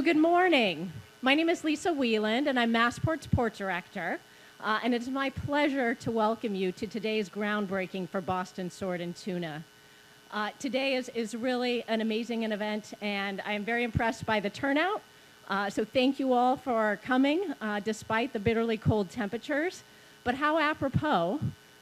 So good morning. My name is Lisa Wieland, and I'm Massport's Port Director. And it's my pleasure to welcome you to today's groundbreaking for Boston Sword and Tuna. Today is really an amazing event, and I am very impressed by the turnout. So thank you all for coming, despite the bitterly cold temperatures. But how apropos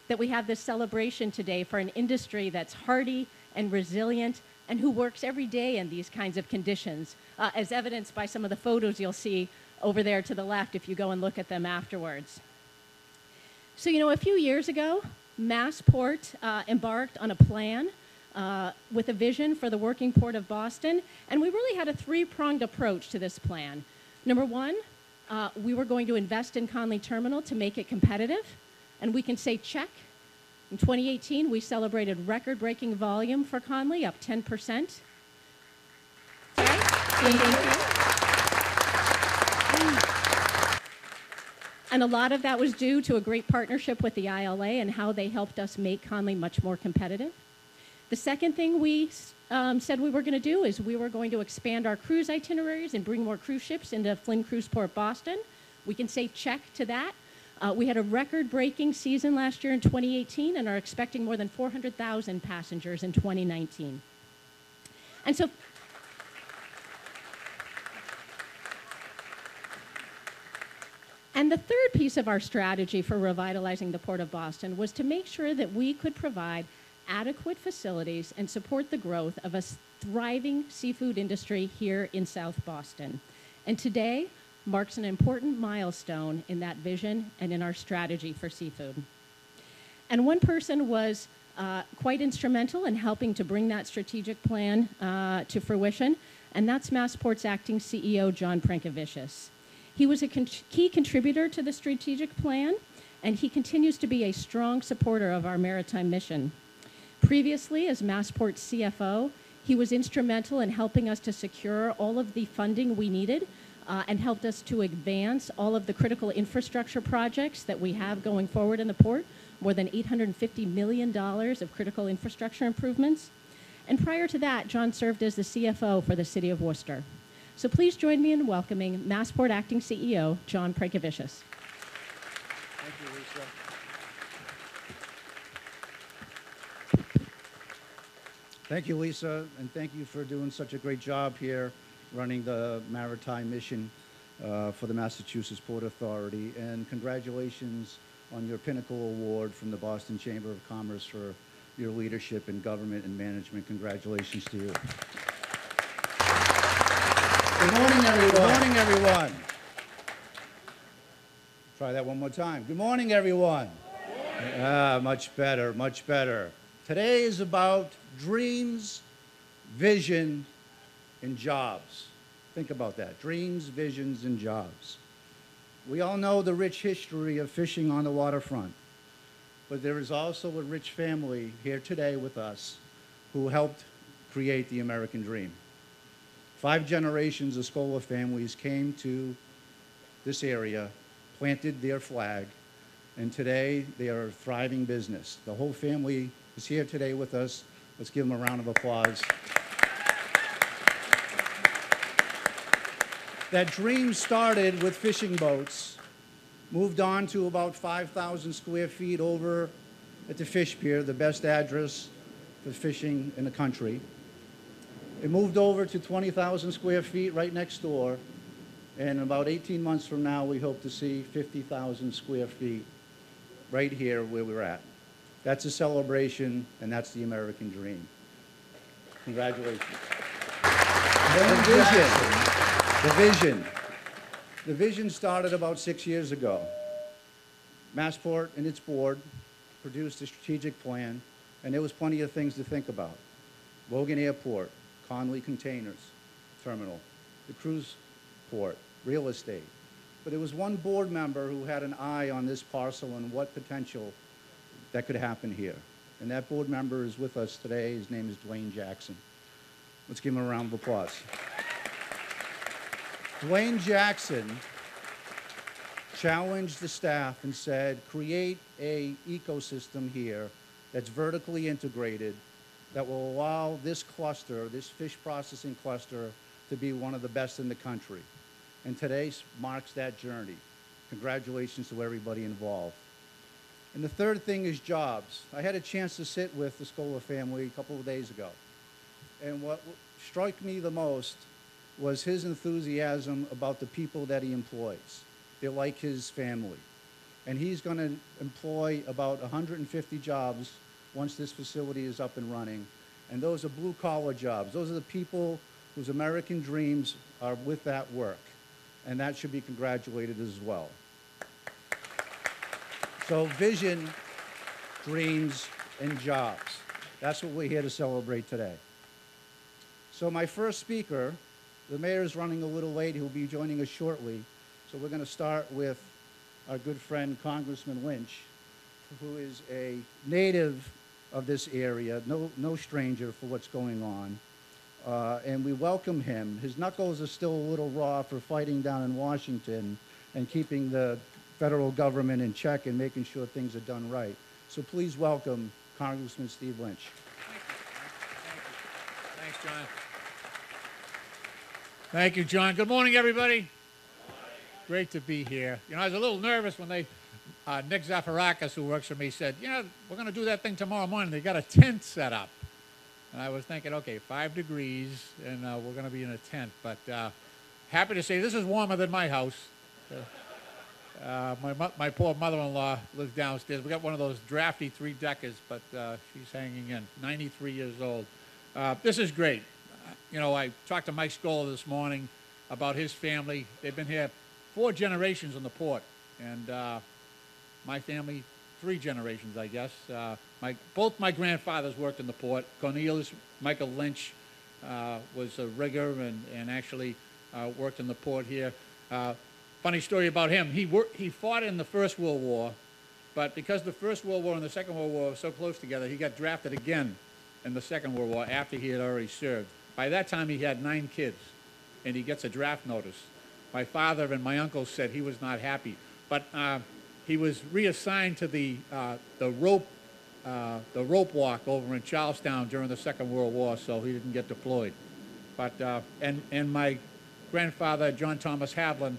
that we have this celebration today for an industry that's hardy and resilient and who works every day in these kinds of conditions, as evidenced by some of the photos you'll see over there to the left if you go and look at them afterwards. So, a few years ago, Massport embarked on a plan with a vision for the working port of Boston, and we really had a three-pronged approach to this plan. Number one, we were going to invest in Conley Terminal to make it competitive, and we can say check. In 2018, we celebrated record-breaking volume for Conley, up 10%. Right? Thank you. And a lot of that was due to a great partnership with the ILA and how they helped us make Conley much more competitive. The second thing we said we were going to do is we were going to expand our cruise itineraries and bring more cruise ships into Flynn Cruise Port Boston. We can say check to that. We had a record-breaking season last year in 2018 and are expecting more than 400,000 passengers in 2019. And so, and the third piece of our strategy for revitalizing the Port of Boston was to make sure that we could provide adequate facilities and support the growth of a thriving seafood industry here in South Boston. And today marks an important milestone in that vision and in our strategy for seafood. And one person was quite instrumental in helping to bring that strategic plan to fruition, and that's Massport's acting CEO, John Prankevicius. He was a key contributor to the strategic plan, and he continues to be a strong supporter of our maritime mission. Previously, as Massport's CFO, he was instrumental in helping us to secure all of the funding we needed and helped us to advance all of the critical infrastructure projects that we have going forward in the port, more than $850 million of critical infrastructure improvements. And prior to that, John served as the CFO for the City of Worcester. So please join me in welcoming Massport Acting CEO, John Prankevicius. Thank you, Lisa. Thank you, Lisa, and thank you for doing such a great job here running the maritime mission for the Massachusetts Port Authority. And congratulations on your Pinnacle Award from the Boston Chamber of Commerce for your leadership in government and management. Congratulations to you. Good morning, everyone. Good morning, everyone. Try that one more time. Good morning, everyone. Much better, much better. Today is about dreams, vision, and jobs. Think about that. Dreams, visions, and jobs. We all know the rich history of fishing on the waterfront, but there is also a rich family here today with us who helped create the American dream. 5 generations of Scola families came to this area, planted their flag, and today they are a thriving business. The whole family is here today with us. Let's give them a round of applause. That dream started with fishing boats, moved on to about 5,000 square feet over at the Fish Pier, the best address for fishing in the country. It moved over to 20,000 square feet right next door, and about 18 months from now, we hope to see 50,000 square feet right here where we're at. That's a celebration, and that's the American dream. Congratulations. The vision started about 6 years ago. Massport and its board produced a strategic plan, and there was plenty of things to think about. Logan Airport, Conley Containers Terminal, the cruise port, real estate. But there was one board member who had an eye on this parcel and what potential that could happen here. And that board member is with us today. His name is Dwayne Jackson. Let's give him a round of applause. Dwayne Jackson challenged the staff and said, create an ecosystem here that's vertically integrated that will allow this cluster, this fish processing cluster, to be one of the best in the country. And today marks that journey. Congratulations to everybody involved. And the third thing is jobs. I had a chance to sit with the Scola family a couple of days ago. And what struck me the most was his enthusiasm about the people that he employs. They're like his family. And he's going to employ about 150 jobs once this facility is up and running. And those are blue-collar jobs. Those are the people whose American dreams are with that work. And that should be congratulated as well. So vision, dreams, and jobs. That's what we're here to celebrate today. So my first speaker, the mayor is running a little late. He'll be joining us shortly. So we're going to start with our good friend, Congressman Lynch, who is a native of this area, no stranger for what's going on. And we welcome him. His knuckles are still a little raw for fighting down in Washington and keeping the federal government in check and making sure things are done right. So please welcome Congressman Steve Lynch. Thanks, John. Thank you, John. Good morning, everybody. Great to be here. You know, I was a little nervous when Nick Zafarakis, who works for me, said, you know, we're going to do that thing tomorrow morning. They got a tent set up. And I was thinking, okay, 5 degrees, and we're going to be in a tent. But happy to say this is warmer than my house. My poor mother-in-law lives downstairs. We got one of those drafty 3-deckers, but she's hanging in, 93 years old. This is great. You know, I talked to Mike Scola this morning about his family. They've been here 4 generations on the port, and my family, 3 generations, I guess. Both my grandfathers worked in the port. Cornelius Michael Lynch was a rigger and actually worked in the port here. Funny story about him. He fought in the First World War, but because the First World War and the Second World War were so close together, he got drafted again in the Second World War after he had already served. By that time, he had 9 kids, and he gets a draft notice. My father and my uncle said he was not happy, but he was reassigned to the rope walk over in Charlestown during the Second World War, so he didn't get deployed. But and my grandfather, John Thomas Havlin,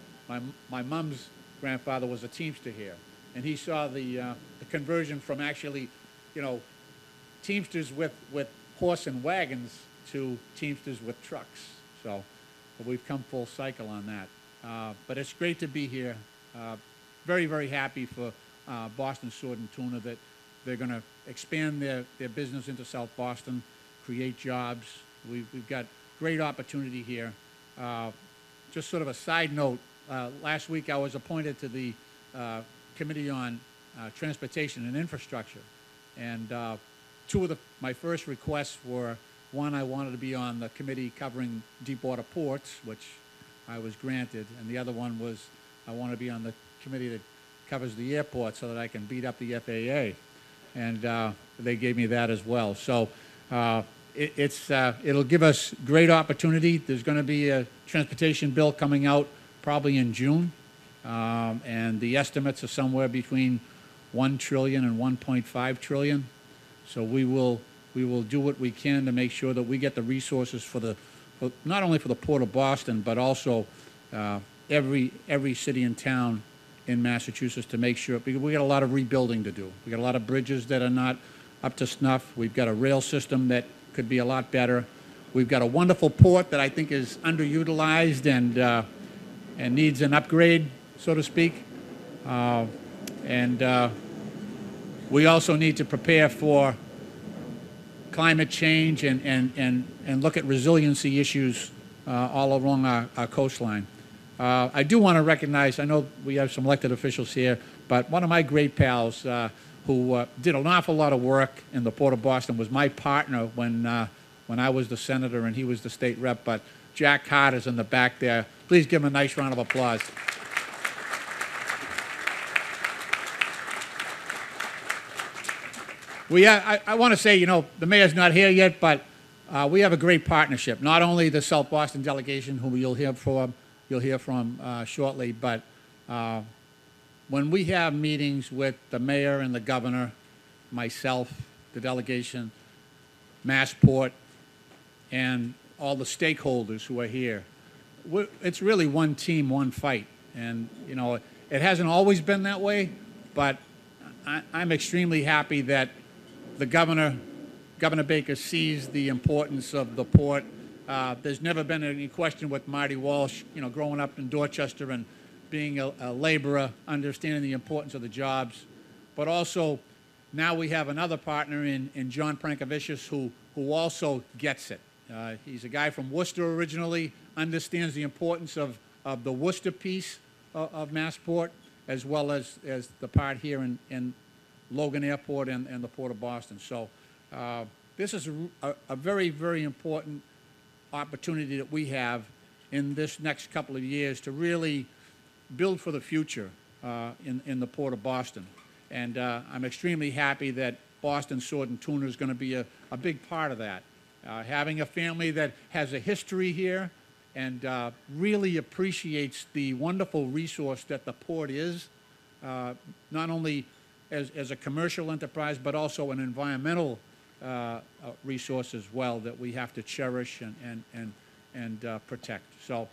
my mom's grandfather, was a Teamster here, and he saw the conversion from actually, you know, Teamsters with horse and wagons to Teamsters with trucks. So we've come full cycle on that. But it's great to be here. Very, very happy for Boston Sword and Tuna that they're going to expand their business into South Boston, create jobs. We've got great opportunity here. Just sort of a side note, last week I was appointed to the Committee on Transportation and Infrastructure. And 2 of my first requests were, one, I wanted to be on the committee covering deep water ports, which I was granted, and the other one was I want to be on the committee that covers the airport so that I can beat up the FAA. And they gave me that as well. So it'll give us great opportunity. There's going to be a transportation bill coming out probably in June, and the estimates are somewhere between $1 trillion and $1.5 trillion. So we will do what we can to make sure that we get the resources for not only for the Port of Boston, but also every city and town in Massachusetts, to make sure, because we got a lot of rebuilding to do. We got a lot of bridges that are not up to snuff. We've got a rail system that could be a lot better. We've got a wonderful port that I think is underutilized and needs an upgrade, so to speak. We also need to prepare for climate change and look at resiliency issues all along our coastline. I do want to recognize, I know we have some elected officials here, but one of my great pals who did an awful lot of work in the Port of Boston was my partner when I was the senator and he was the state rep, but Jack Carter's in the back there. Please give him a nice round of applause. I want to say, you know, the mayor's not here yet, but we have a great partnership. Not only the South Boston delegation, whom you'll hear from shortly, but when we have meetings with the mayor and the governor, myself, the delegation, Massport, and all the stakeholders who are here. It's really one team, one fight. And, you know, it hasn't always been that way, but I'm extremely happy that the Governor Baker, sees the importance of the port. There's never been any question with Marty Walsh, you know, growing up in Dorchester and being a laborer, understanding the importance of the jobs. But also, now we have another partner in John Prankavicius who also gets it. He's a guy from Worcester originally, understands the importance of the Worcester piece of Massport, as well as the part here in Logan Airport and the Port of Boston. So this is a very, very important opportunity that we have in this next couple of years to really build for the future in the Port of Boston. And I'm extremely happy that Boston Sword and Tuna is going to be a big part of that. Having a family that has a history here and really appreciates the wonderful resource that the port is, not only as a commercial enterprise, but also an environmental resource as well that we have to cherish and protect. So,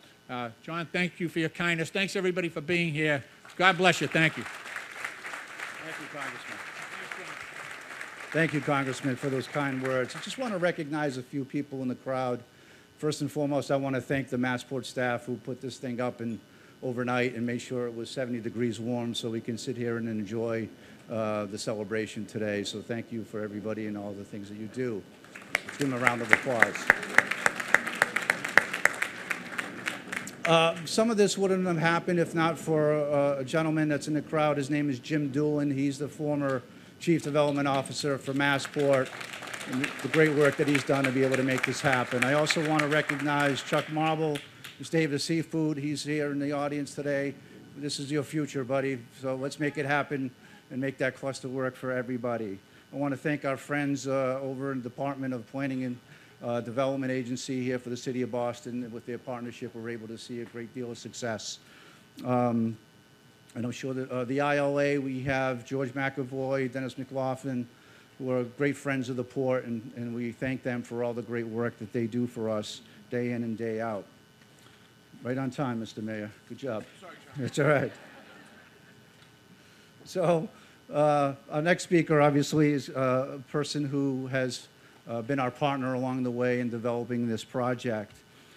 John, thank you for your kindness. Thanks, everybody, for being here. God bless you. Thank you. Thank you, Congressman. Thank you, Congressman, for those kind words. I just want to recognize a few people in the crowd. First and foremost, I want to thank the Massport staff who put this thing up overnight and made sure it was 70 degrees warm so we can sit here and enjoy the celebration today. So thank you for everybody and all the things that you do. Let's give them a round of applause. Some of this wouldn't have happened if not for a gentleman that's in the crowd. His name is Jim Doolin. He's the former Chief Development Officer for Massport, and the great work that he's done to be able to make this happen. I also want to recognize Chuck Marble, who's David Seafood. He's here in the audience today. This is your future, buddy. So let's make it happen and make that cluster work for everybody. I want to thank our friends over in the Department of Planning and Development Agency here for the City of Boston. With their partnership, we're able to see a great deal of success. And I'm sure that the ILA, we have George McAvoy, Dennis McLaughlin, who are great friends of the port, and we thank them for all the great work that they do for us day in and day out. Right on time, Mr. Mayor. Good job. Sorry, John. It's all right. So our next speaker, obviously, is a person who has been our partner along the way in developing this project.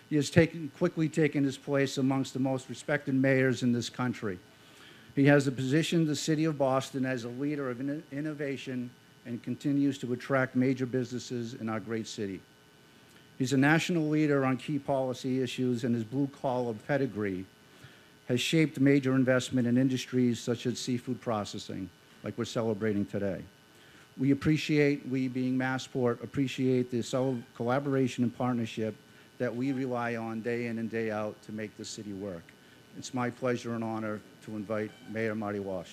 He has quickly taken his place amongst the most respected mayors in this country. He has positioned the City of Boston as a leader of innovation and continues to attract major businesses in our great city. He's a national leader on key policy issues, and his blue-collar pedigree has shaped major investment in industries such as seafood processing, like we're celebrating today. We being Massport, appreciate the collaboration and partnership that we rely on day in and day out to make this city work. It's my pleasure and honor to invite Mayor Marty Walsh.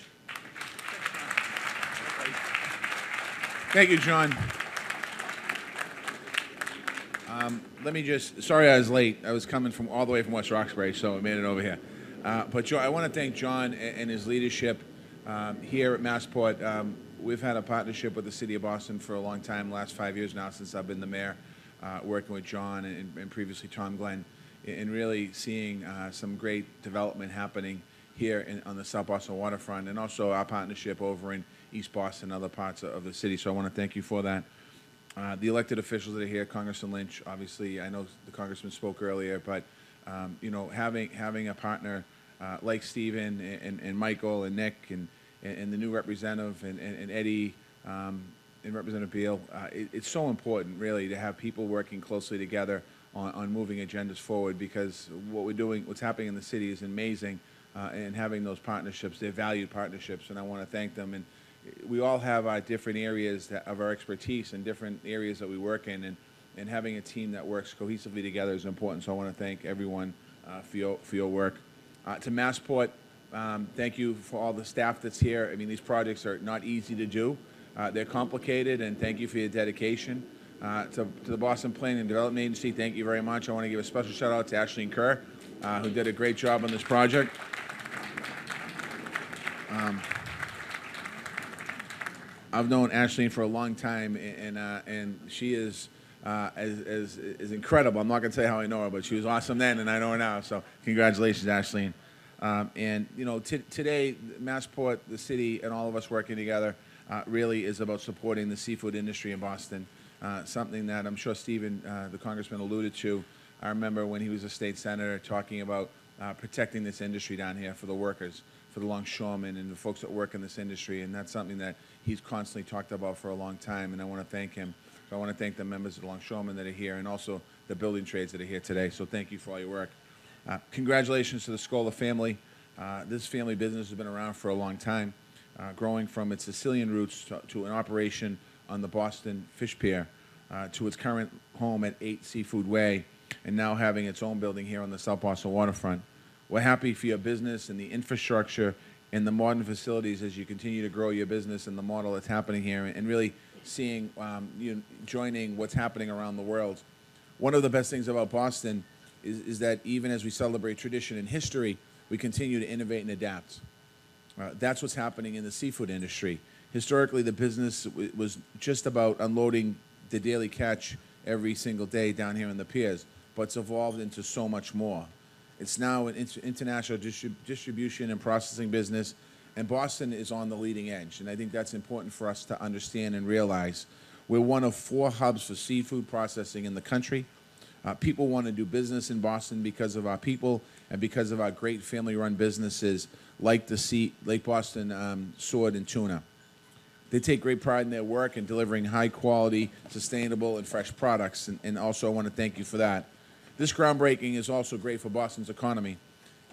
Thank you, John. Let me sorry I was late. I was coming from all the way from West Roxbury, so I made it over here. But I want to thank John and his leadership here at Massport. We've had a partnership with the City of Boston for a long time, last 5 years now since I've been the mayor, working with John and previously Tom Glenn, and really seeing some great development happening here on the South Boston waterfront, and also our partnership over in East Boston and other parts of the city. So I want to thank you for that. The elected officials that are here, Congressman Lynch, obviously, I know the Congressman spoke earlier, but you know, having a partner like Stephen and Michael and Nick and the new representative and Eddie and Representative Beal, it's so important, really, to have people working closely together on moving agendas forward, because what's happening in the city is amazing, and having those partnerships, they're valued partnerships, and I want to thank them. And we all have our different areas of our expertise and different areas that we work in, and having a team that works cohesively together is important. So I want to thank everyone for your work. To Massport, thank you for all the staff that's here. I mean, these projects are not easy to do. They're complicated, and thank you for your dedication. To the Boston Planning and Development Agency, thank you very much. I want to give a special shout out to Ashleen Kerr, who did a great job on this project. I've known Ashleen for a long time, and she is is incredible. I'm not going to say how I know her, but she was awesome then, and I know her now. So congratulations, Ashleen. And you know, today, Massport, the city, and all of us working together really is about supporting the seafood industry in Boston. Something that I'm sure Stephen, the congressman, alluded to. I remember when he was a state senator talking about protecting this industry down here for the workers, for the longshoremen and the folks that work in this industry, and that's something that he's constantly talked about for a long time, and I want to thank him. So I want to thank the members of the longshoremen that are here and also the building trades that are here today. So thank you for all your work. Congratulations to the Scola family. This family business has been around for a long time, growing from its Sicilian roots to an operation on the Boston Fish Pier, to its current home at 8 Seafood Way, and now having its own building here on the South Boston waterfront. We're happy for your business and the infrastructure and the modern facilities as you continue to grow your business and the model that's happening here, and really seeing you joining what's happening around the world. One of the best things about Boston is that even as we celebrate tradition and history, we continue to innovate and adapt. That's what's happening in the seafood industry. Historically, the business was just about unloading the daily catch every single day down here in the piers, but it's evolved into so much more. It's now an international distribution and processing business, and Boston is on the leading edge, and I think that's important for us to understand and realize. We're one of 4 hubs for seafood processing in the country. People want to do business in Boston because of our people and because of our great family-run businesses like Lake Boston Sword and Tuna. They take great pride in their work and delivering high-quality, sustainable, and fresh products, and also I want to thank you for that. This groundbreaking is also great for Boston's economy.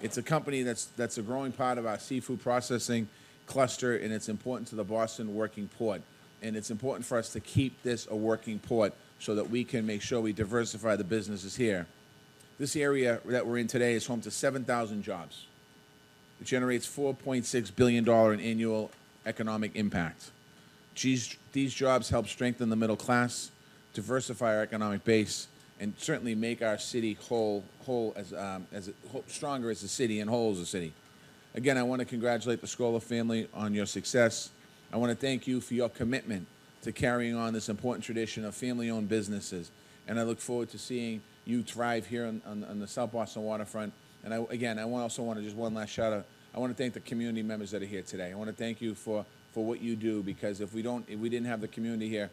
It's a company that's a growing part of our seafood processing cluster, and it's important to the Boston working port. And it's important for us to keep this a working port so that we can make sure we diversify the businesses here. This area that we're in today is home to 7,000 jobs. It generates $4.6 billion in annual economic impact. These jobs help strengthen the middle class, diversify our economic base, and certainly make our city stronger as a city and whole as a city. Again, I want to congratulate the Scola family on your success. I want to thank you for your commitment to carrying on this important tradition of family-owned businesses. And I look forward to seeing you thrive here on the South Boston waterfront. And I also want to just one last shout out. I want to thank the community members that are here today. I want to thank you for what you do, because if we didn't have the community here,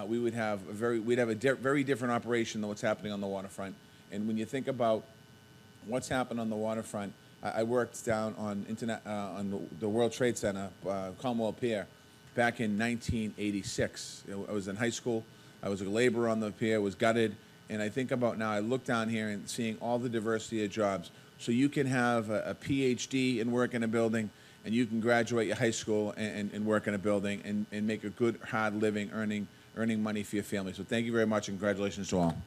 we'd have a very different operation than what's happening on the waterfront. And when you think about what's happened on the waterfront, I worked down on the World Trade Center, Commonwealth Pier, back in 1986. I was in high school. I was a laborer on the pier, was gutted. And I think about now, I look down here and seeing all the diversity of jobs. So you can have a PhD and work in a building, and you can graduate your high school and work in a building and make a good, hard living, earning money for your family. So thank you very much, and congratulations to all.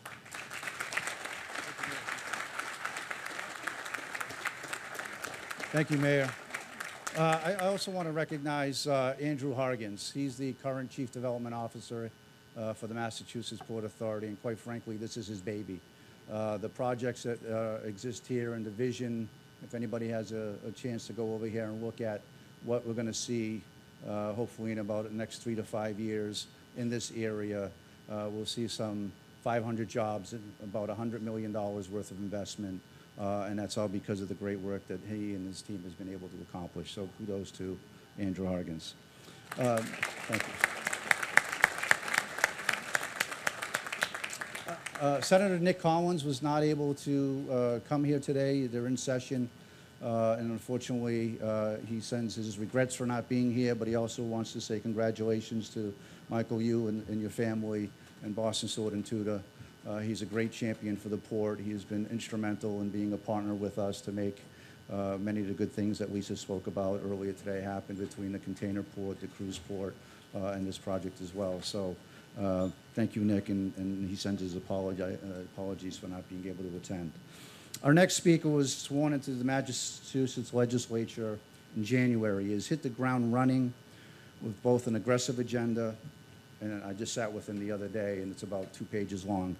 Thank you, Mayor. I also want to recognize Andrew Hargens. He's the current Chief Development Officer for the Massachusetts Port Authority, and quite frankly, this is his baby. The projects that exist here and the vision, if anybody has a chance to go over here and look at what we're going to see, hopefully in about the next 3 to 5 years in this area, we'll see some 500 jobs and about $100 million worth of investment. And that's all because of the great work that he and his team has been able to accomplish. So kudos to Andrew Hargens. Thank you. Senator Nick Collins was not able to come here today. They're in session. And unfortunately, he sends his regrets for not being here, but he also wants to say congratulations to Michael, you and your family, and Boston Sword and Tuna. He's a great champion for the port. He has been instrumental in being a partner with us to make many of the good things that Lisa spoke about earlier today happen between the container port, the cruise port, and this project as well. So thank you, Nick, and he sends his apologies for not being able to attend. Our next speaker was sworn into the Massachusetts legislature in January. He has hit the ground running with both an aggressive agenda, and I just sat with him the other day, and it's about 2 pages long.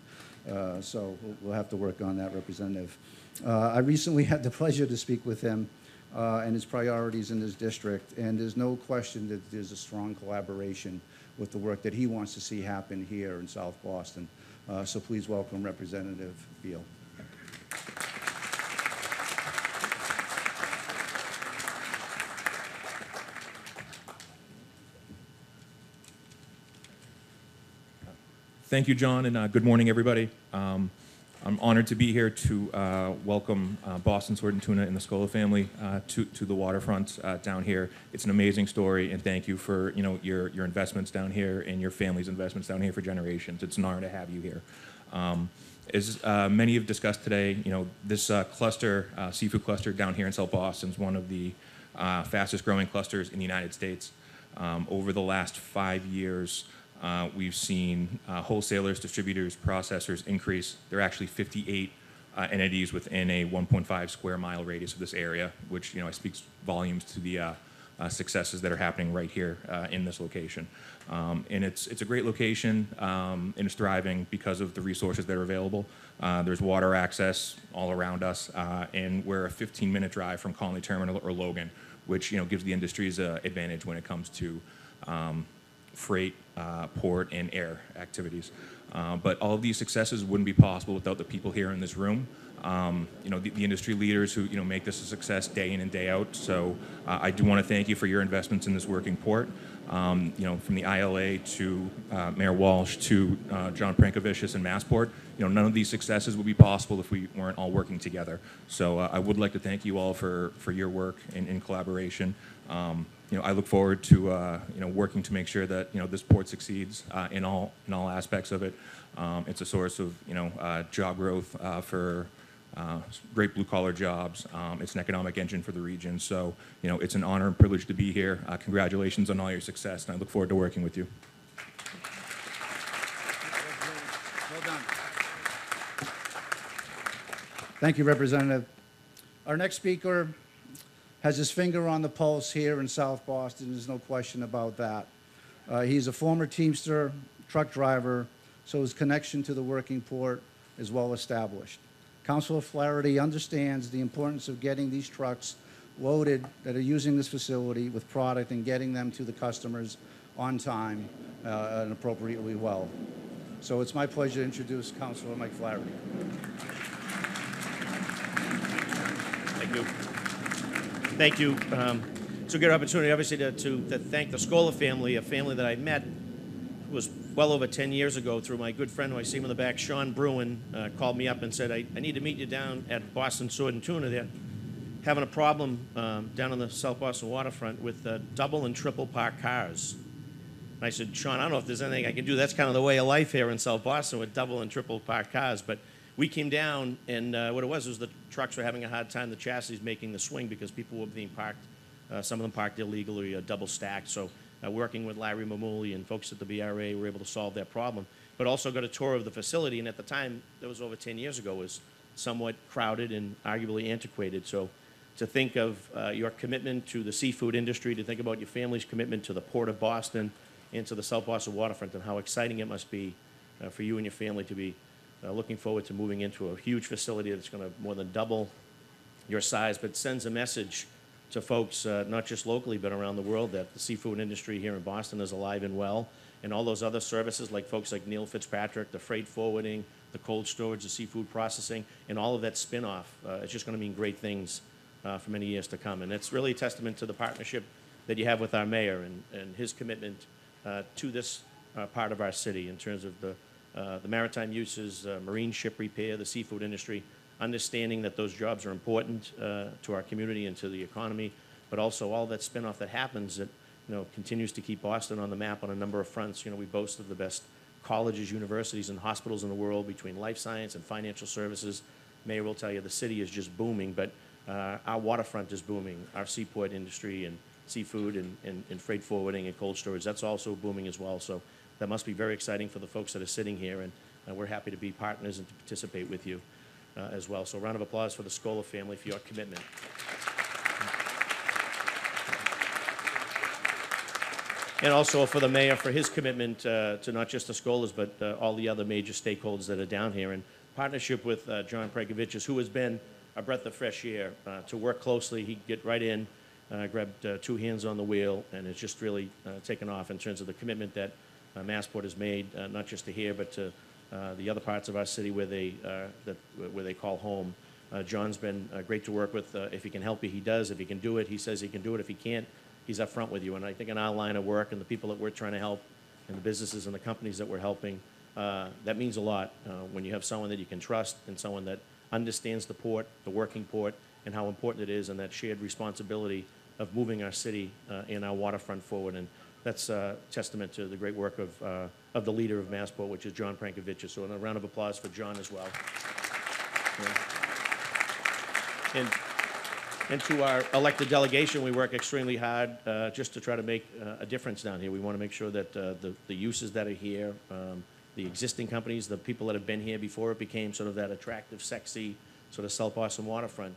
So we'll have to work on that, Representative. I recently had the pleasure to speak with him and his priorities in his district, and there's no question that there's a strong collaboration with the work that he wants to see happen here in South Boston. So please welcome Representative Beal. Thank you, John, and good morning, everybody. I'm honored to be here to welcome Boston Sword and Tuna and the Scola family to the waterfront down here. It's an amazing story, and thank you for your investments down here and your family's investments down here for generations. It's an honor to have you here. As many have discussed today, this cluster, seafood cluster down here in South Boston is one of the fastest growing clusters in the United States. Over the last 5 years, we've seen wholesalers, distributors, processors increase. There are actually 58 entities within a 1.5 square mile radius of this area, which speaks volumes to the successes that are happening right here in this location. And it's a great location, and it's thriving because of the resources that are available. There's water access all around us, and we're a 15-minute drive from Conley Terminal or Logan, which gives the industries an advantage when it comes to freight, port, and air activities. But all of these successes wouldn't be possible without the people here in this room. The industry leaders who make this a success day in and day out. So I do want to thank you for your investments in this working port. From the ILA to Mayor Walsh to John Prankovicius and Massport, none of these successes would be possible if we weren't all working together. So I would like to thank you all for your work in collaboration. I look forward to working to make sure that this port succeeds in all aspects of it. It's a source of job growth for great blue collar jobs. It's an economic engine for the region. So it's an honor and privilege to be here. Congratulations on all your success, and I look forward to working with you. Well done. Thank you, Representative. Our next speaker has his finger on the pulse here in South Boston. There's no question about that. He's a former Teamster, truck driver, so his connection to the working port is well established. Councilor Flaherty understands the importance of getting these trucks loaded that are using this facility with product and getting them to the customers on time and appropriately well. So it's my pleasure to introduce Councilor Mike Flaherty. Thank you. Thank you. It's a good opportunity, obviously, to thank the Scola family, a family that I met was well over 10 years ago through my good friend who I see him in the back, Sean Bruin, called me up and said, I need to meet you down at Boston Sword and Tuna. They're having a problem down on the South Boston waterfront with double and triple parked cars. And I said, Sean, I don't know if there's anything I can do. That's kind of the way of life here in South Boston with double and triple parked cars. But we came down, and what it was the trucks were having a hard time, the chassis making the swing because people were being parked, some of them parked illegally or double stacked. So working with Larry Mamuli and folks at the BRA, we were able to solve that problem. But also got a tour of the facility, and at the time, that was over 10 years ago, was somewhat crowded and arguably antiquated. So to think of your commitment to the seafood industry, to think about your family's commitment to the Port of Boston and to the South Boston waterfront, and how exciting it must be for you and your family to be looking forward to moving into a huge facility that's going to more than double your size, but sends a message to folks, not just locally, but around the world, that the seafood industry here in Boston is alive and well, and all those other services, like folks like Neil Fitzpatrick, the freight forwarding, the cold storage, the seafood processing, and all of that spin-off, it's just going to mean great things for many years to come. And it's really a testament to the partnership that you have with our mayor and his commitment to this part of our city in terms of the maritime uses, marine ship repair, the seafood industry, understanding that those jobs are important to our community and to the economy, but also all that spin-off that happens that continues to keep Boston on the map on a number of fronts. We boast of the best colleges, universities, and hospitals in the world between life science and financial services. Mayor will tell you the city is just booming, but our waterfront is booming. Our seaport industry and seafood and freight forwarding and cold storage, that's also booming as well. So that must be very exciting for the folks that are sitting here, and we're happy to be partners and to participate with you as well. So a round of applause for the Scola family for your commitment. And also for the mayor for his commitment to not just the Scolas, but all the other major stakeholders that are down here, in partnership with John Prankovicius, who has been a breath of fresh air to work closely. He'd get right in, grabbed two hands on the wheel, and it's just really taken off in terms of the commitment that Massport has made, not just to here, but to the other parts of our city where they call home. John's been great to work with. If he can help you, he does. If he can do it, he says he can do it. If he can't, he's up front with you. And I think in our line of work and the people that we're trying to help and the businesses and the companies that we're helping, that means a lot when you have someone that you can trust and someone that understands the port, the working port, and how important it is, and that shared responsibility of moving our city and our waterfront forward. And that's a testament to the great work of the leader of Massport, which is John Prankovic. So a round of applause for John as well. And to our elected delegation, we work extremely hard just to try to make a difference down here. We want to make sure that the uses that are here, the existing companies, the people that have been here before it became sort of that attractive, sexy sort of South Boston waterfront.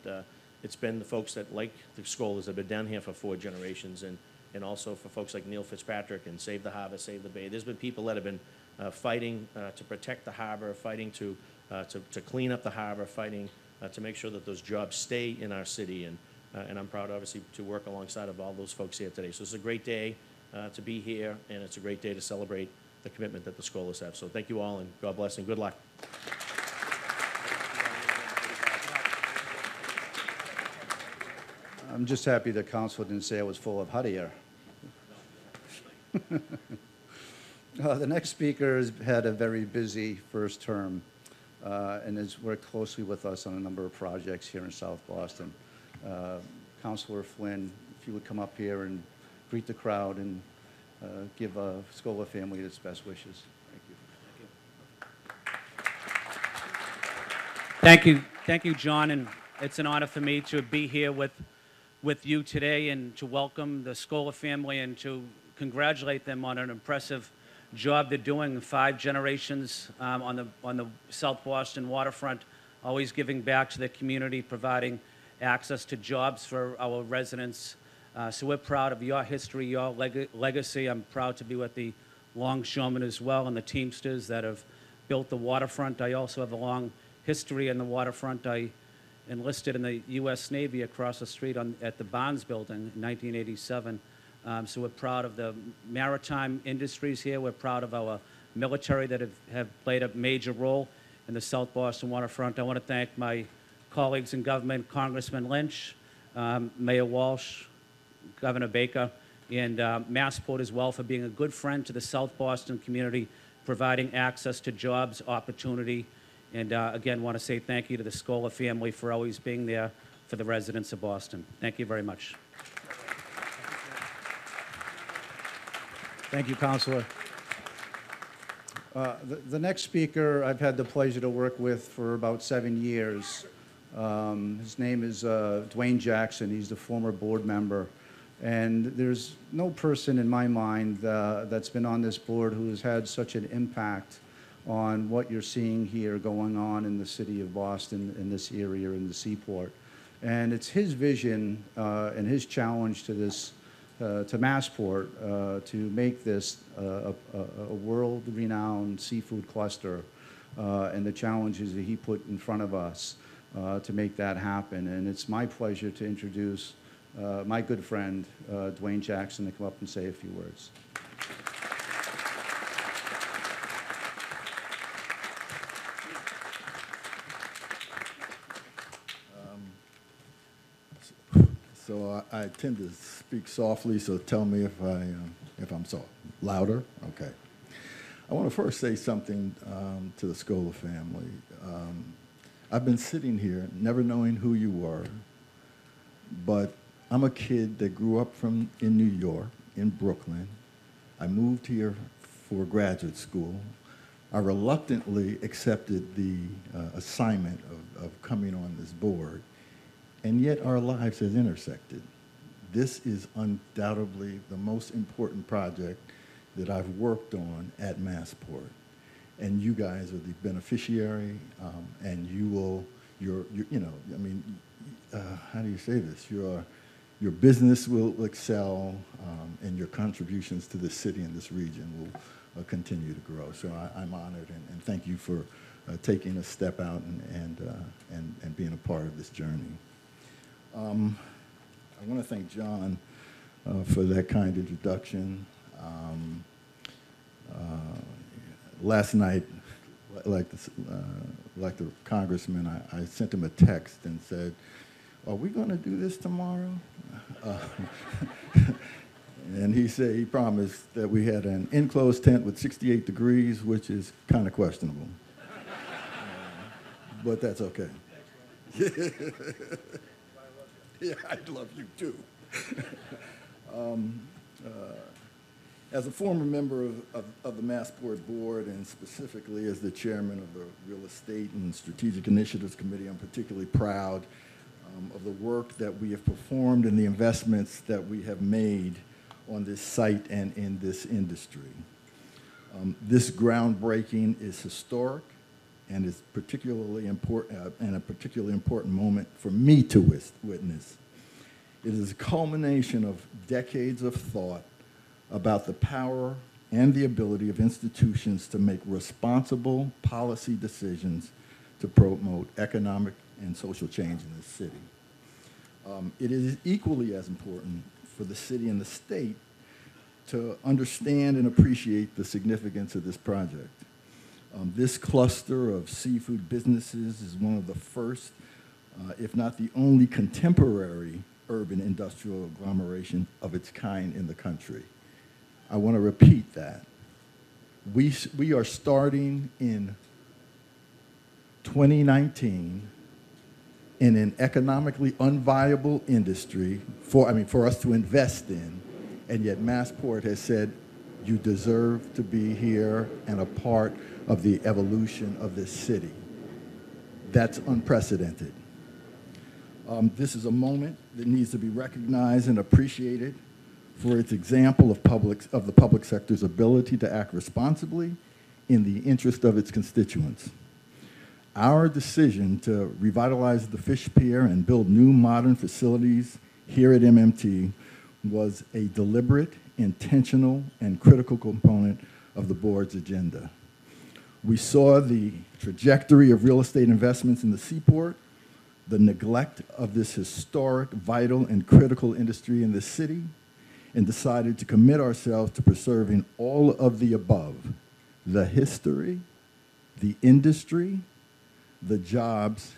It's been the folks that, like the scholars, have been down here for 4 generations, and also for folks like Neil Fitzpatrick and Save the Harbor, Save the Bay. There's been people that have been fighting to protect the harbor, fighting to clean up the harbor, fighting to make sure that those jobs stay in our city. And I'm proud, obviously, to work alongside of all those folks here today. So it's a great day to be here, and it's a great day to celebrate the commitment that the scholars have. So thank you all, and God bless, and good luck. I'm just happy the council didn't say I was full of hot air. The next speaker has had a very busy first term and has worked closely with us on a number of projects here in South Boston. Councilor Flynn, if you would come up here and greet the crowd and give Scola family its best wishes. Thank you. Thank you, John, and it's an honor for me to be here with you today and to welcome the Scola family and to congratulate them on an impressive job they're doing. 5 generations on the South Boston waterfront, always giving back to the community, providing access to jobs for our residents. So we're proud of your history, your legacy. I'm proud to be with the longshoremen as well and the Teamsters that have built the waterfront. I also have a long history in the waterfront. I enlisted in the U.S. Navy across the street at the Barnes Building in 1987. So we're proud of the maritime industries here. We're proud of our military that have played a major role in the South Boston waterfront. I want to thank my colleagues in government, Congressman Lynch, Mayor Walsh, Governor Baker, and Massport as well for being a good friend to the South Boston community, providing access to jobs, opportunity, and again, want to say thank you to the Scola family for always being there for the residents of Boston. Thank you very much. Thank you, Councilor. The next speaker I've had the pleasure to work with for about 7 years. His name is Dwayne Jackson. He's the former board member. And there's no person in my mind that's been on this board who has had such an impact on what you're seeing here going on in the city of Boston, in this area, in the seaport. And it's his vision and his challenge to this, to Massport, to make this a world-renowned seafood cluster, and the challenges that he put in front of us to make that happen. And it's my pleasure to introduce my good friend, Dwayne Jackson, to come up and say a few words. So I tend to speak softly, so tell me if I'm soft. Louder? Okay. I want to first say something to the Scola family. I've been sitting here never knowing who you were, but I'm a kid that grew up in New York, in Brooklyn. I moved here for graduate school. I reluctantly accepted the assignment of coming on this board. And yet our lives have intersected. This is undoubtedly the most important project that I've worked on at Massport. And you guys are the beneficiary, and you know, I mean, how do you say this? Your business will excel, and your contributions to the city and this region will continue to grow. So I'm honored, and thank you for taking a step out and being a part of this journey. I want to thank John for that kind introduction. Last night, like the congressman, I sent him a text and said, "Are we going to do this tomorrow?" And he said he promised that we had an enclosed tent with 68 degrees, which is kind of questionable. But that's okay. Yeah, I'd love you too. As a former member of the Massport board, and specifically as the chairman of the Real Estate and Strategic Initiatives Committee, I'm particularly proud of the work that we have performed and the investments that we have made on this site and in this industry. This groundbreaking is historic and is particularly important, and a particularly important moment for me to witness. It is a culmination of decades of thought about the power and the ability of institutions to make responsible policy decisions to promote economic and social change in this city. It is equally as important for the city and the state to understand and appreciate the significance of this project. This cluster of seafood businesses is one of the first, if not the only, contemporary urban industrial agglomeration of its kind in the country. I want to repeat that. We are starting in 2019 in an economically unviable industry for us to invest in, and yet Massport has said, you deserve to be here and a part of the evolution of this city. That's unprecedented. This is a moment that needs to be recognized and appreciated for its example of the public sector's ability to act responsibly in the interest of its constituents. Our decision to revitalize the Fish Pier and build new modern facilities here at MMT was a deliberate, intentional, and critical component of the board's agenda. We saw the trajectory of real estate investments in the seaport, the neglect of this historic, vital, and critical industry in the city, and decided to commit ourselves to preserving all of the above: the history, the industry, the jobs,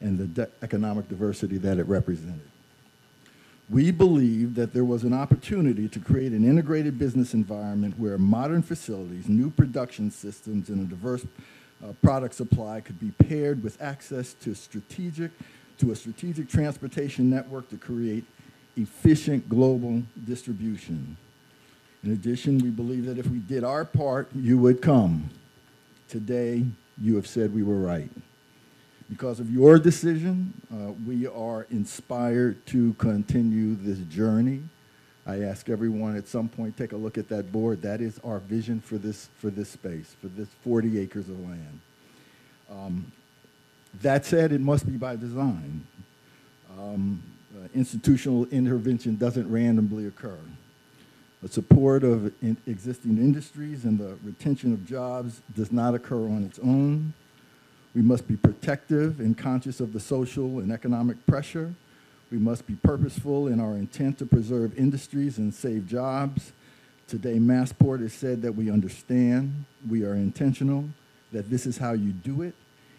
and the economic diversity that it represented. We believed that there was an opportunity to create an integrated business environment where modern facilities, new production systems, and a diverse product supply could be paired with access to a strategic transportation network to create efficient global distribution. In addition, we believe that if we did our part, you would come. Today, you have said we were right. Because of your decision, we are inspired to continue this journey. I ask everyone at some point, take a look at that board. That is our vision for this space, for this 40 acres of land. That said, it must be by design. Institutional intervention doesn't randomly occur. The support of existing industries and the retention of jobs does not occur on its own. We must be protective and conscious of the social and economic pressure. We must be purposeful in our intent to preserve industries and save jobs. Today, Massport has said that we understand, we are intentional, that this is how you do it,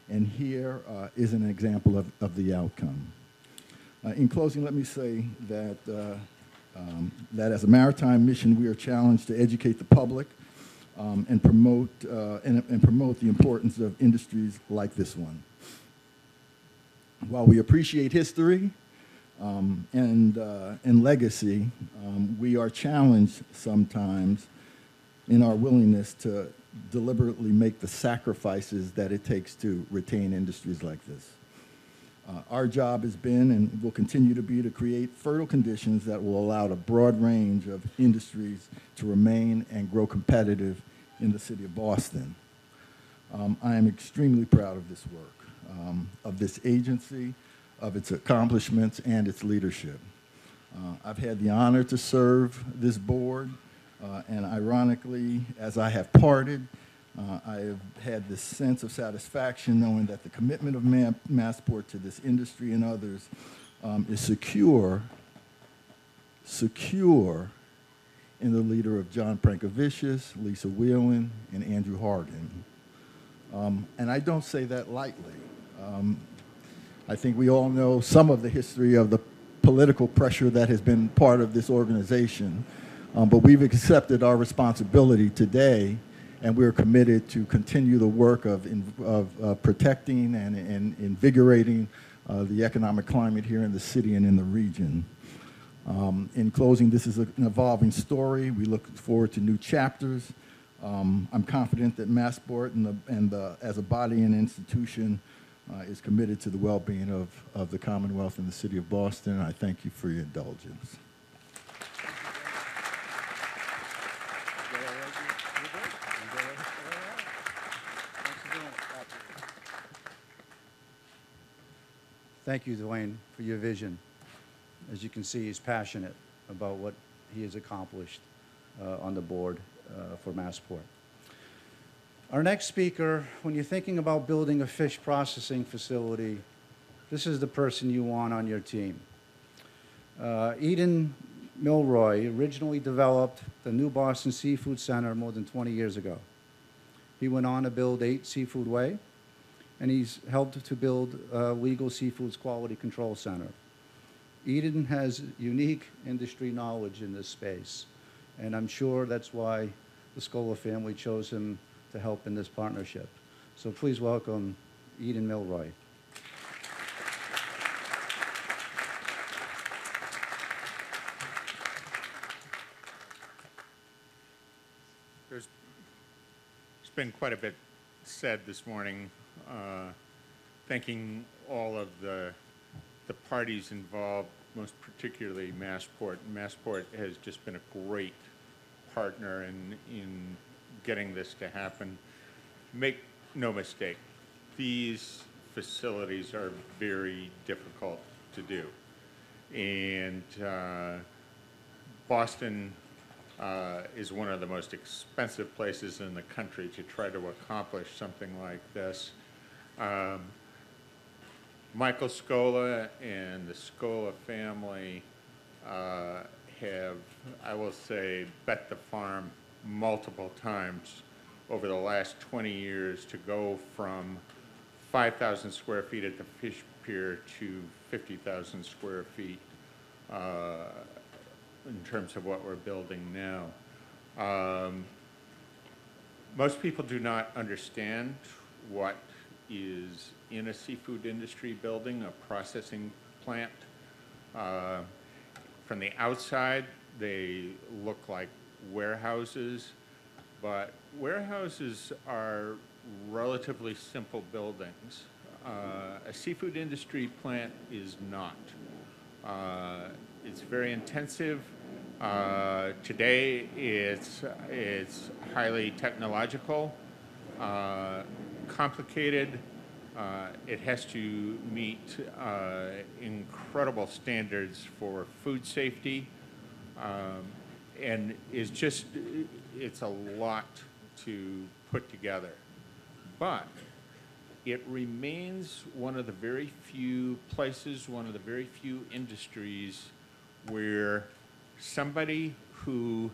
and here is an example of the outcome. In closing, let me say that, that as a maritime mission, we are challenged to educate the public and promote the importance of industries like this one. While we appreciate history and legacy, we are challenged sometimes in our willingness to deliberately make the sacrifices that it takes to retain industries like this. Our job has been and will continue to be to create fertile conditions that will allow a broad range of industries to remain and grow competitive in the city of Boston. I am extremely proud of this work, of this agency, of its accomplishments, and its leadership. I've had the honor to serve this board, and ironically, as I have parted, I have had this sense of satisfaction knowing that the commitment of Massport to this industry and others is secure in the leader of John Prankovicius, Lisa Whelan, and Andrew Harden. And I don't say that lightly. I think we all know some of the history of the political pressure that has been part of this organization, but we've accepted our responsibility today, and we're committed to continue the work of protecting and invigorating the economic climate here in the city and in the region. In closing, this is an evolving story. We look forward to new chapters. I'm confident that Massport as a body and institution is committed to the well-being of the Commonwealth and the city of Boston. I thank you for your indulgence. Thank you, Dwayne, for your vision. As you can see, he's passionate about what he has accomplished on the board for Massport. Our next speaker, when you're thinking about building a fish processing facility, this is the person you want on your team. Eden Milroy originally developed the new Boston Seafood Center more than 20 years ago. He went on to build 8 Seafood Way, and he's helped to build Legal Seafoods Quality Control Center. Eden has unique industry knowledge in this space, and I'm sure that's why the Scola family chose him to help in this partnership. So please welcome Eden Milroy. There's been quite a bit said this morning, thanking all of the parties involved, most particularly Massport. Massport has just been a great partner in getting this to happen. Make no mistake, these facilities are very difficult to do. And Boston is one of the most expensive places in the country to try to accomplish something like this. Michael Scola and the Scola family have, I will say, bet the farm multiple times over the last 20 years to go from 5,000 square feet at the fish pier to 50,000 square feet in terms of what we're building now. Most people do not understand what is in a seafood industry building, a processing plant. From the outside, they look like warehouses, but warehouses are relatively simple buildings. A seafood industry plant is not. It's very intensive. Today, it's highly technological, complicated. It has to meet incredible standards for food safety, and it's a lot to put together. But it remains one of the very few places, one of the very few industries where somebody who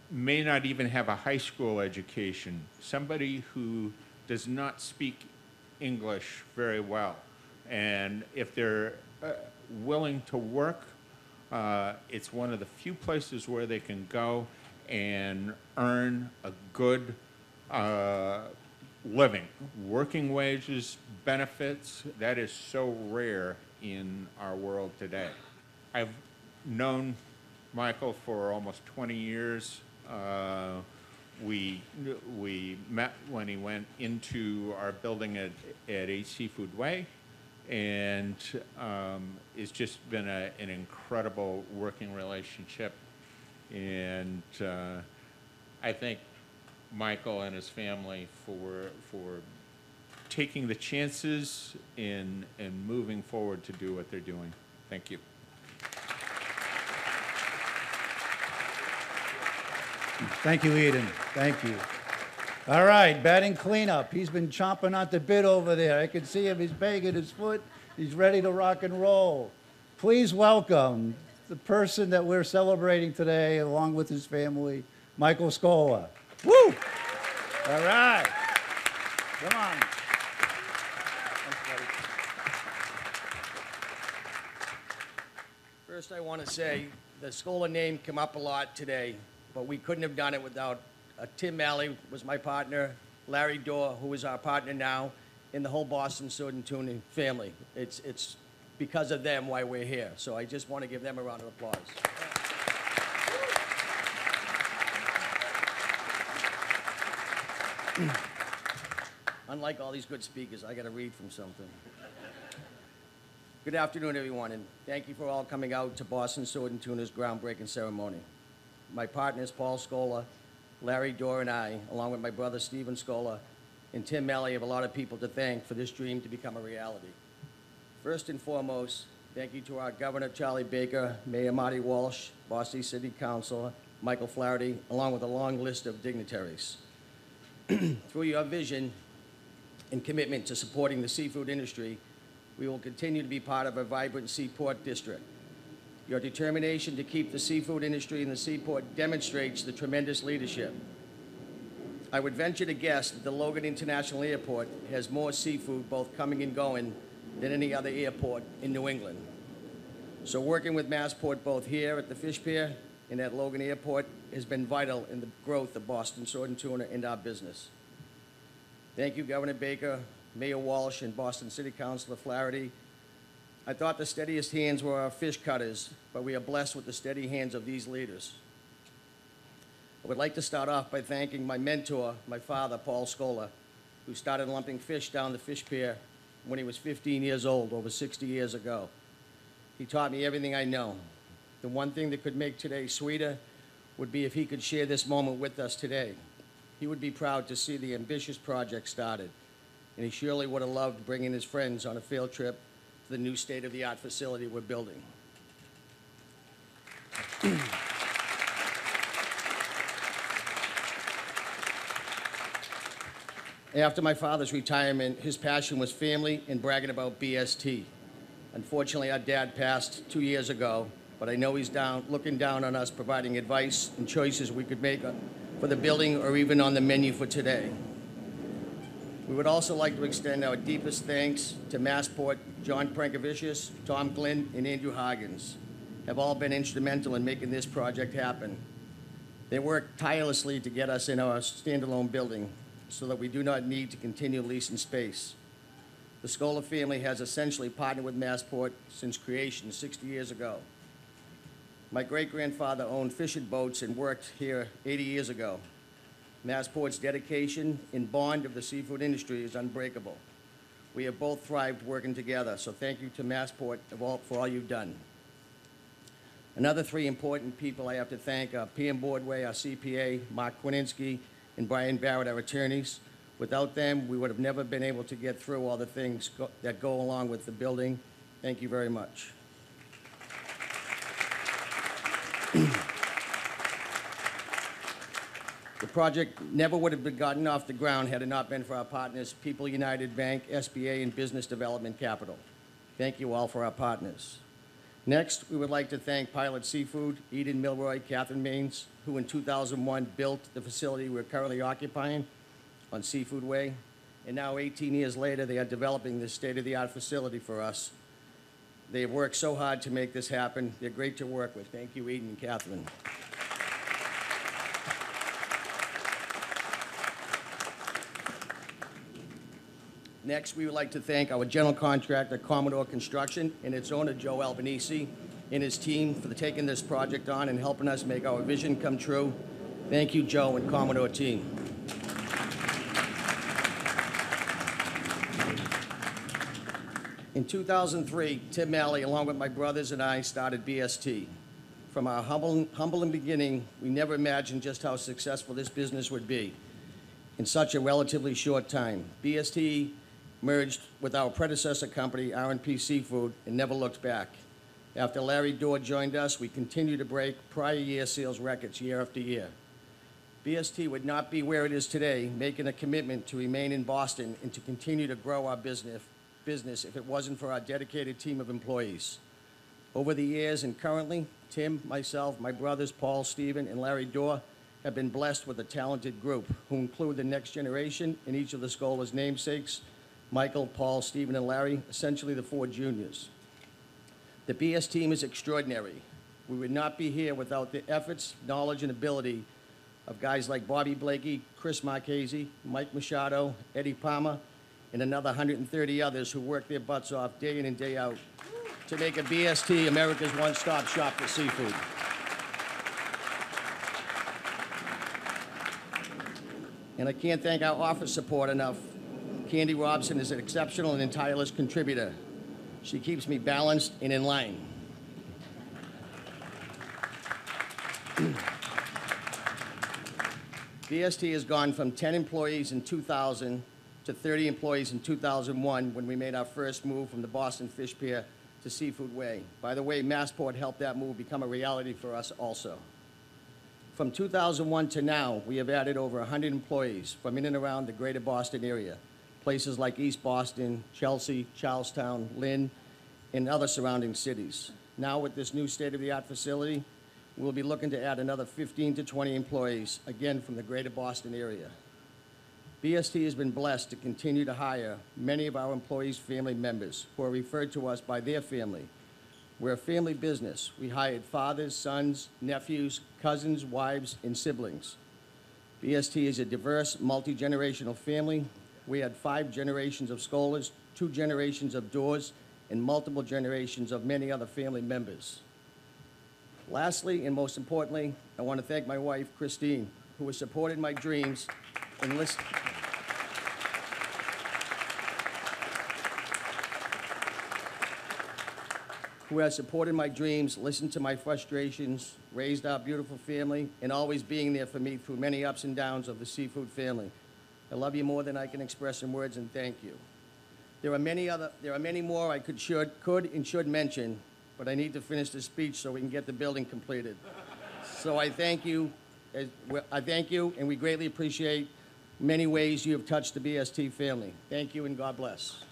may not even have a high school education, somebody who does not speak English very well, and if they're willing to work, it's one of the few places where they can go and earn a good living. Working wages, benefits, that is so rare in our world today. I've known Michael for almost 20 years. We met when he went into our building at 8 Seafood Way, and it's just been an incredible working relationship. And I thank Michael and his family for taking the chances and moving forward to do what they're doing. Thank you. Thank you, Eden. Thank you. All right, batting cleanup. He's been chomping at the bit over there. I can see him. He's banging his foot. He's ready to rock and roll. Please welcome the person that we're celebrating today, along with his family, Michael Scola. Woo! All right. Come on. First, I want to say the Scola name came up a lot today, but we couldn't have done it without Tim Malley was my partner, Larry Dorr, who is our partner now, and the whole Boston Sword and Tuna family. It's because of them why we're here. So I just want to give them a round of applause. Unlike all these good speakers, I got to read from something. Good afternoon, everyone, and thank you for all coming out to Boston Sword and Tuna's groundbreaking ceremony. My partners, Paul Scola, Larry Dorr, and I, along with my brother Stephen Scola and Tim Malley, have a lot of people to thank for this dream to become a reality. First and foremost, thank you to our Governor Charlie Baker, Mayor Marty Walsh, Boston City Councilor Michael Flaherty, along with a long list of dignitaries. Through your vision and commitment to supporting the seafood industry, we will continue to be part of a vibrant seaport district. Your determination to keep the seafood industry in the seaport demonstrates the tremendous leadership. I would venture to guess that the Logan International Airport has more seafood both coming and going than any other airport in New England. So working with Massport both here at the Fish Pier and at Logan Airport has been vital in the growth of Boston Sword and Tuna and our business. Thank you, Governor Baker, Mayor Walsh, and Boston City Councilor Flaherty. I thought the steadiest hands were our fish cutters, but we are blessed with the steady hands of these leaders. I would like to start off by thanking my mentor, my father, Paul Scola, who started lumping fish down the Fish Pier when he was 15 years old, over 60 years ago. He taught me everything I know. The one thing that could make today sweeter would be if he could share this moment with us today. He would be proud to see the ambitious project started, and he surely would have loved bringing his friends on a field trip to the new state-of-the-art facility we're building. After my father's retirement, his passion was family and bragging about BST. Unfortunately, our dad passed 2 years ago, but I know he's looking down on us, providing advice and choices we could make for the building or even on the menu for today. We would also like to extend our deepest thanks to Massport, John Prankovicius, Tom Glynn, and Andrew Hoggins, have all been instrumental in making this project happen. They worked tirelessly to get us in our standalone building so that we do not need to continue leasing space. The Scola family has essentially partnered with Massport since creation 60 years ago. My great-grandfather owned fishing boats and worked here 80 years ago. Massport's dedication and bond of the seafood industry is unbreakable. We have both thrived working together, so thank you to Massport for all you've done. Another three important people I have to thank are PM Boardway, our CPA, Mark Kwininsky, and Brian Barrett, our attorneys. Without them, we would have never been able to get through all the things that go along with the building. Thank you very much. The project never would have been gotten off the ground had it not been for our partners, People United Bank, SBA, and Business Development Capital. Thank you all for our partners. Next, we would like to thank Pilot Seafood, Eden Milroy, Catherine Maines, who in 2001 built the facility we're currently occupying on Seafood Way. And now 18 years later, they are developing this state-of-the-art facility for us. They have worked so hard to make this happen. They're great to work with. Thank you, Eden and Catherine. Next, we would like to thank our general contractor, Commodore Construction, and its owner, Joe Albanese, and his team for taking this project on and helping us make our vision come true. Thank you, Joe and Commodore team. In 2003, Tim Malley, along with my brothers and I, started BST. From our humble beginning, we never imagined just how successful this business would be in such a relatively short time. BST merged with our predecessor company, R&P Seafood, and never looked back. After Larry Dorr joined us, we continued to break prior year sales records year after year. BST would not be where it is today, making a commitment to remain in Boston and to continue to grow our business if it wasn't for our dedicated team of employees. Over the years and currently, Tim, myself, my brothers, Paul, Stephen, and Larry Dorr have been blessed with a talented group who include the next generation in each of the Scola's namesakes, Michael, Paul, Stephen, and Larry, essentially the 4 juniors. The BS team is extraordinary. We would not be here without the efforts, knowledge, and ability of guys like Bobby Blakey, Chris Marchese, Mike Machado, Eddie Palmer, and another 130 others who work their butts off day in and day out to make a BST America's one-stop shop for seafood. And I can't thank our office support enough. Candy Robson is an exceptional and tireless contributor. She keeps me balanced and in line. BST has gone from 10 employees in 2000 to 30 employees in 2001 when we made our first move from the Boston Fish Pier to Seafood Way. By the way, Massport helped that move become a reality for us also. From 2001 to now, we have added over 100 employees from in and around the greater Boston area, places like East Boston, Chelsea, Charlestown, Lynn, and other surrounding cities. Now with this new state-of-the-art facility, we'll be looking to add another 15 to 20 employees, again from the greater Boston area. BST has been blessed to continue to hire many of our employees' family members who are referred to us by their family. We're a family business. We hired fathers, sons, nephews, cousins, wives, and siblings. BST is a diverse, multi-generational family. We had 5 generations of Scolas, 2 generations of Doors, and multiple generations of many other family members. Lastly, and most importantly, I want to thank my wife, Christine, who has supported my dreams and listened. Who has supported my dreams, listened to my frustrations, raised our beautiful family, and always being there for me through many ups and downs of the seafood family. I love you more than I can express in words, and thank you. There are many more I could and should mention, but I need to finish the speech so we can get the building completed. So I thank you, and we greatly appreciate many ways you have touched the BST family. Thank you, and God bless.